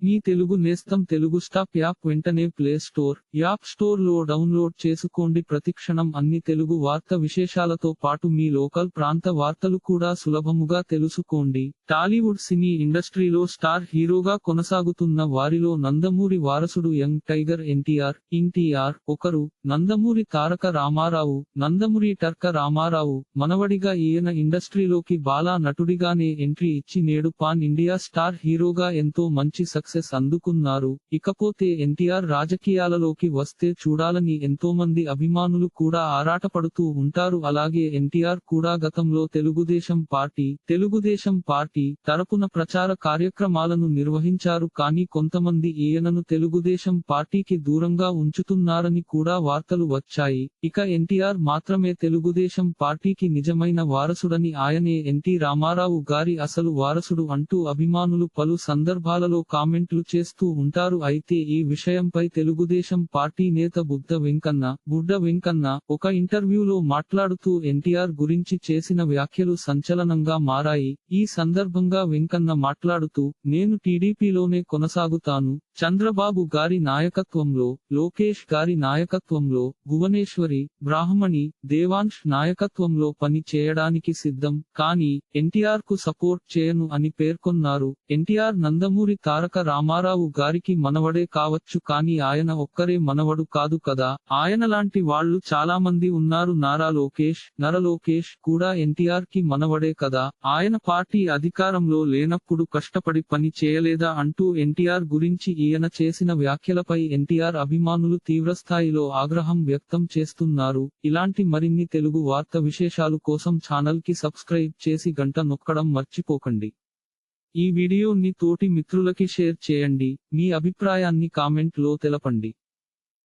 మీ తెలుగు నేస్తం Telugu stop app వెంటనే play store, app store లో డౌన్లోడ్ చేసుకోండి. ప్రతిక్షణం అన్ని తెలుగు వార్త విశేషాలతో పాటు మీ లోకల్ ప్రాంత వార్తలు కూడా సులభముగా తెలుసుకోండి. టాలీవుడ్ సినీ ఇండస్ట్రీలో స్టార్ హీరోగా కొనసాగుతున్న వారిలో నందమూరి వారసుడు యంగ్ టైగర్ ఎన్టీఆర్ ఒకరు. నందమూరి తారక రామారావు, నందమూరి టర్క రామారావు మనవడిగా ఈయన ఇండస్ట్రీలోకి బాలా నటుడిగానే ఎంట్రీ ఇచ్చి నేడు పాన్ ఇండియా స్టార్ హీరోగా ఎంతో మంచి సక్సెస్ అందుకున్నారు. ఇకపోతే ఎన్టీఆర్ రాజకీయాలలోకి వస్తే చూడాలని ఎంతోమంది అభిమానులు కూడా ఆరాటపడుతూ ఉంటారు. అలాగే ఎన్టీఆర్ కూడా గతంలో తెలుగుదేశం పార్టీ తరపున ప్రచార కార్యక్రమాలను నిర్వహించారు. కానీ కొంతమంది ఈయనను తెలుగుదేశం పార్టీకి దూరంగా ఉంచుతున్నారని కూడా వార్తలు వచ్చాయి. ఇక ఎన్టీఆర్ మాత్రమే తెలుగుదేశం పార్టీకి నిజమైన వారసుడని, ఆయనే ఎన్టీ రామారావు గారి అసలు వారసుడు అంటూ అభిమానులు పలు సందర్భాలలో కామెంట్లు చేస్తూ ఉంటారు. అయితే ఈ విషయంపై తెలుగుదేశం పార్టీ నేత బుడ్డ వెంకన్న ఒక ఇంటర్వ్యూలో మాట్లాడుతూ ఎన్టీఆర్ గురించి చేసిన వ్యాఖ్యలు సంచలనంగా మారాయి. ఈ సందర్భంగా వెంకన్న మాట్లాడుతూ, నేను టీడీపీలోనే కొనసాగుతాను. చంద్రబాబు గారి నాయకత్వంలో, లోకేష్ గారి నాయకత్వంలో, భువనేశ్వరి, బ్రాహ్మణి, దేవాంశ్ నాయకత్వంలో పని చేయడానికి సిద్ధం. కానీ ఎన్టీఆర్ కు సపోర్ట్ చేయను అని పేర్కొన్నారు. ఎన్టీఆర్ నందమూరి తారక రామారావు గారికి మనవడే కావచ్చు, కానీ ఆయన ఒక్కరే మనవడు కాదు కదా. ఆయనలాంటి వాళ్ళు చాలా మంది ఉన్నారు. నరలోకేష్ కూడా ఎన్టీఆర్ కి మనవడే కదా. ఆయన పార్టీ అధికారంలో లేనప్పుడు కష్టపడి పని చేయలేదా అంటూ ఎన్టీఆర్ గురించి ఈయన చేసిన వ్యాఖ్యలపై ఎన్టీఆర్ అభిమానులు తీవ్రస్థాయిలో ఆగ్రహం వ్యక్తం చేస్తున్నారు. ఇలాంటి మరిన్ని తెలుగు వార్త విశేషాలు కోసం ఛానల్ కి సబ్స్క్రైబ్ చేసి గంట నొక్కడం మర్చిపోకండి. ఈ వీడియోని తోటి మిత్రులకి షేర్ చేయండి. మీ అభిప్రాయాన్ని కామెంట్ లో తెలపండి.